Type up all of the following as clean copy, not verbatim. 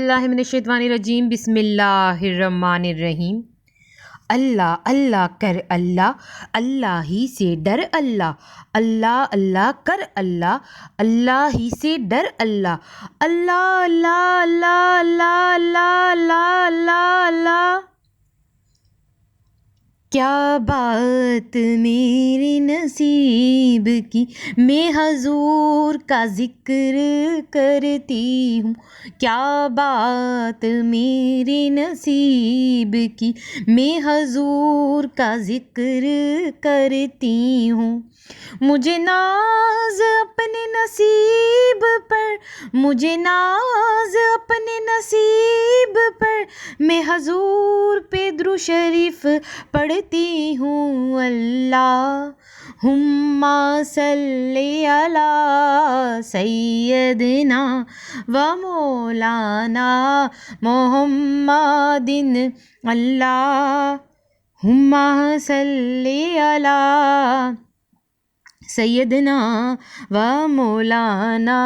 बिस्मिल्लाहिर्रहमानिर्रहीम बिस्मिल्लाहिर्रहमानिर्रहीम। अल्लाह अल्लाह कर अल्लाह, अल्लाह ही से डर अल्लाह, अल्लाह अल्लाह कर अल्लाह, अल्लाह ही से डर अल्लाह, अल्लाह अल्लाह अल्लाह अल्लाह अल्लाह अल्लाह अल्लाह अल्लाह। क्या बात मेरे नसीब की, मैं हजूर का जिक्र करती हूँ। क्या बात मेरे नसीब की, मैं हजूर का जिक्र करती हूँ। मुझे नाज अपने नसीब पर, मुझे नाज अपने नसीब पर, मैं हजूर पे दुरूद शरीफ पढ़ती हूँ। अल्लाहुम्मा सल्ली अला सय्यदना व मौलाना मुहम्मदिन। अल्लाहुम्मा सल्ली अला सैयदना व मौलाना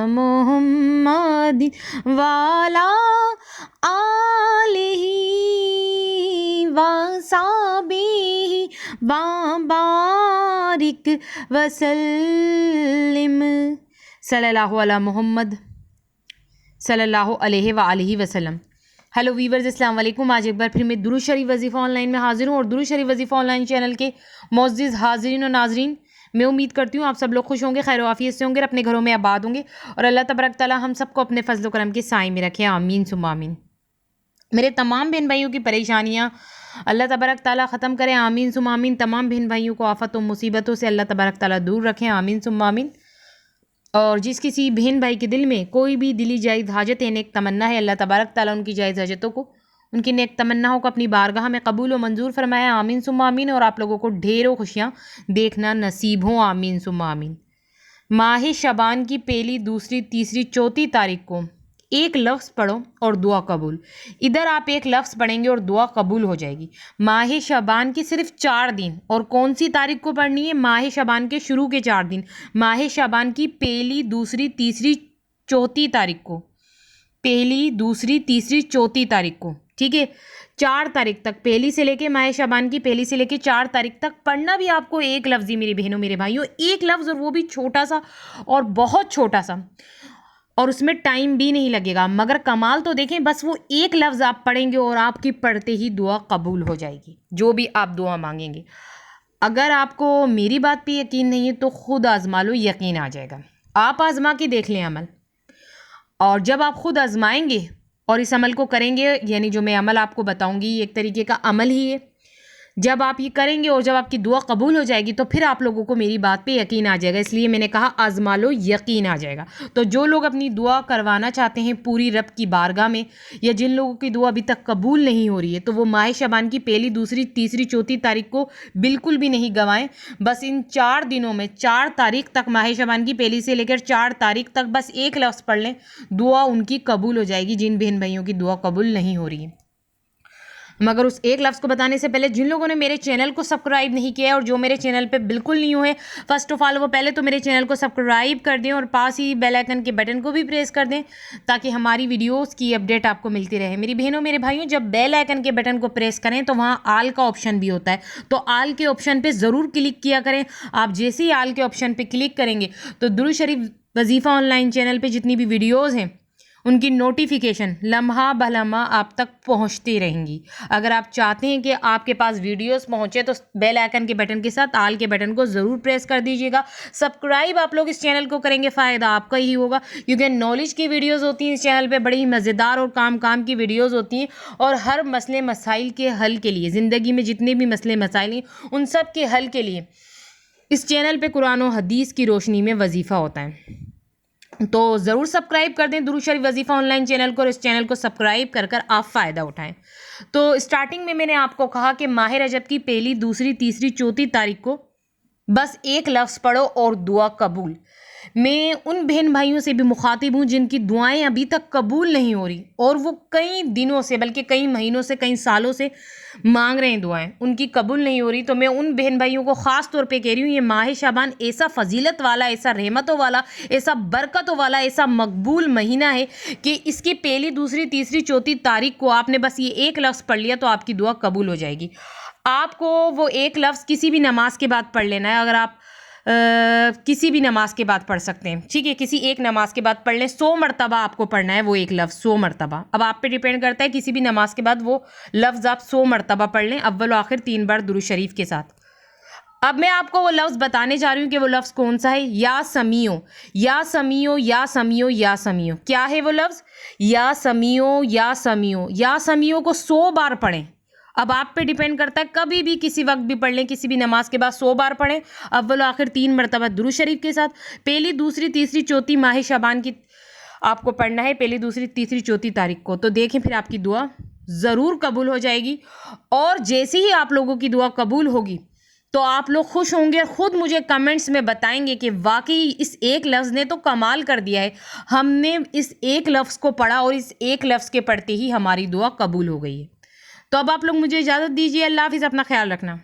मुहम्मदिन वाला आलिही व साहबिही बारिक वसल्लिम सल्लल्लाहु अला मुहम्मद सल्लल्लाहु अलैहि व आलिहि वसल्लम। हेलो वीवर्स, अस्सलाम वालेकुम। आज एक बार फिर मैं दुरूद शरीफ वजीफ़ा ऑनलाइन में हाजिर हूँ और दुरूद शरीफ वजीफ़ा ऑनलाइन चैनल के मोअज़्ज़िज़ हाज़रीन और नाज़रीन, मैं उम्मीद करती हूँ आप सब लोग खुश होंगे, खैर आफियत से होंगे, अपने घरों में आबाद होंगे और अल्लाह तबारक तआला हम सबको अपने फजल करम के साए में रखे, आमीन सुम्मा आमीन। मेरे तमाम बहन भाइयों की परेशानियाँ अल्लाह तबारक तआला ख़त्म करें, आमीन सुम्मा आमीन। तमाम बहन भाइयों को आफत और मुसीबतों से अल्लाह तबारक तआला दूर रखें, आमीन सुम्मा आमीन। और जिस किसी बहन भाई के दिल में कोई भी दिली जायज़ हाजत है, नेक तमन्ना है, अल्लाह तबारक तआला उनकी जायज़ हाजतों को, उनकी नेक तमन्नाओं को अपनी बारगाह में कबूल व मंजूर फरमाया, आमीन सुम्मा आमीन। और आप लोगों को ढेरों खुशियाँ देखना नसीब हों, आमीन सुम्मा आमीन। माह शबान की पहली, दूसरी, तीसरी, चौथी तारीख को एक लफ्ज़ पढ़ो और दुआ कबूल। इधर आप एक लफ्ज़ पढ़ेंगे और दुआ कबूल हो जाएगी। माह शबान की सिर्फ 4 दिन, और कौन सी तारीख को पढ़नी है? माह शबान के शुरू के 4 दिन, माह शबान की पहली, दूसरी, तीसरी, चौथी तारीख को, पहली, दूसरी, तीसरी, चौथी तारीख को, ठीक है। 4 तारीख तक, पहली से लेके माह शबान की पहली से लेके 4 तारीख तक पढ़ना भी आपको एक लफ्ज़ ही मेरी बहनों मेरे भाइयों, एक लफ्ज़, और वो भी छोटा सा और बहुत छोटा सा, और उसमें टाइम भी नहीं लगेगा। मगर कमाल तो देखें, बस वो एक लफ्ज़ आप पढ़ेंगे और आपकी पढ़ते ही दुआ कबूल हो जाएगी, जो भी आप दुआ मांगेंगे। अगर आपको मेरी बात पे यकीन नहीं है तो खुद आजमा लो, यकीन आ जाएगा। आप आजमा के देख लें अमल, और जब आप खुद आजमाएंगे और इस अमल को करेंगे, यानी जो मैं अमल आपको बताऊंगी एक तरीके का अमल ही है, जब आप ये करेंगे और जब आपकी दुआ कबूल हो जाएगी तो फिर आप लोगों को मेरी बात पे यकीन आ जाएगा। इसलिए मैंने कहा आजमा लो, यकीन आ जाएगा। तो जो लोग अपनी दुआ करवाना चाहते हैं पूरी रब की बारगाह में, या जिन लोगों की दुआ अभी तक कबूल नहीं हो रही है, तो वो माह शबान की पहली, दूसरी, तीसरी, चौथी तारीख को बिल्कुल भी नहीं गंवाएं। बस इन 4 दिनों में 4 तारीख तक, माह शबान की पहली से लेकर 4 तारीख तक बस एक लफ्ज़ पढ़ लें, दुआ उनकी कबूल हो जाएगी, जिन बहन भाइयों की दुआ कबूल नहीं हो रही है। मगर उस एक लफ्ज़ को बताने से पहले जिन लोगों ने मेरे चैनल को सब्सक्राइब नहीं किया है और जो मेरे चैनल पे बिल्कुल न्यू है, फर्स्ट ऑफ ऑल वो पहले तो मेरे चैनल को सब्सक्राइब कर दें और पास ही बेल आइकन के बटन को भी प्रेस कर दें, ताकि हमारी वीडियोस की अपडेट आपको मिलती रहे। मेरी बहनों मेरे भाइयों, जब बेल आइकन के बटन को प्रेस करें तो वहाँ आल का ऑप्शन भी होता है, तो आल के ऑप्शन पर ज़रूर क्लिक किया करें। आप जैसे ही आल के ऑप्शन पर क्लिक करेंगे तो दुरूद शरीफ वजीफ़ा ऑनलाइन चैनल पर जितनी भी वीडियोज़ हैं उनकी नोटिफिकेशन लम्हा बलम्हा आप तक पहुंचती रहेंगी। अगर आप चाहते हैं कि आपके पास वीडियोस पहुंचे तो बेल आइकन के बटन के साथ आल के बटन को ज़रूर प्रेस कर दीजिएगा। सब्सक्राइब आप लोग इस चैनल को करेंगे, फ़ायदा आपका ही होगा, क्योंकि नॉलेज की वीडियोस होती हैं इस चैनल पे, बड़ी ही मज़ेदार और काम की वीडियोस होती हैं, और हर मसले मसाइल के हल के लिए, ज़िंदगी में जितने भी मसले मसाइल हैं उन सब के हल के लिए इस चैनल पर कुरान और हदीस की रोशनी में वजीफ़ा होता है। तो ज़रूर सब्सक्राइब कर दें दुरूद शरीफ वजीफ़ा ऑनलाइन चैनल को, और इस चैनल को सब्सक्राइब कर कर आप फ़ायदा उठाएं। तो स्टार्टिंग में मैंने आपको कहा कि माह रजब की पहली, दूसरी, तीसरी, चौथी तारीख को बस एक लफ्ज़ पढ़ो और दुआ कबूल। मैं उन बहन भाइयों से भी मुखातिब हूँ जिनकी दुआएं अभी तक कबूल नहीं हो रही और वो कई दिनों से, बल्कि कई महीनों से, कई सालों से मांग रहे हैं दुआएं, उनकी कबूल नहीं हो रही। तो मैं उन बहन भाइयों को ख़ास तौर पे कह रही हूँ, ये माह शाबान ऐसा फजीलत वाला, ऐसा रहमतों वाला, ऐसा बरकतों वाला, ऐसा मकबूल महीना है कि इसकी पहली, दूसरी, तीसरी, चौथी तारीख को आपने बस ये एक लफ्ज़ पढ़ लिया तो आपकी दुआ कबूल हो जाएगी। आपको वो एक लफ्ज़ किसी भी नमाज के बाद पढ़ लेना है। अगर आप किसी भी नमाज के बाद पढ़ सकते हैं, ठीक है, किसी एक नमाज के बाद पढ़ लें। 100 मरतबा आपको पढ़ना है वो एक लफ्ज़, 100 मरतबा। अब आप पे डिपेंड करता है, किसी भी नमाज के बाद वो लफ्ज़ आप 100 मरतबा पढ़ लें, अव्वल व आखिर 3 बार दुरूद शरीफ के साथ। अब मैं आपको वो लफ्ज़ बताने जा रही हूँ कि वो लफ्ज़ कौन सा है। या समीओ, या समीओ, या समीओ, या समीओ। क्या है वो लफ्ज़? या समीओ, या समीओ। या समीओ को 100 बार पढ़ें। अब आप पे डिपेंड करता है, कभी भी किसी वक्त भी पढ़ लें, किसी भी नमाज के बाद 100 बार पढ़ें, अव्वल आखिर 3 मरतबा दुरूद शरीफ के साथ। पहली, दूसरी, तीसरी, चौथी माह शाबान की आपको पढ़ना है, पहली, दूसरी, तीसरी, चौथी तारीख को। तो देखें फिर आपकी दुआ ज़रूर कबूल हो जाएगी। और जैसे ही आप लोगों की दुआ कबूल होगी तो आप लोग खुश होंगे और ख़ुद मुझे कमेंट्स में बताएंगे कि वाकई इस एक लफ्ज़ ने तो कमाल कर दिया है, हमने इस एक लफ्ज़ को पढ़ा और इस एक लफ्ज़ के पढ़ते ही हमारी दुआ कबूल हो गई है। तो अब आप लोग मुझे इजाज़त दीजिए। अल्लाह हाफ़िज़, अपना ख्याल रखना।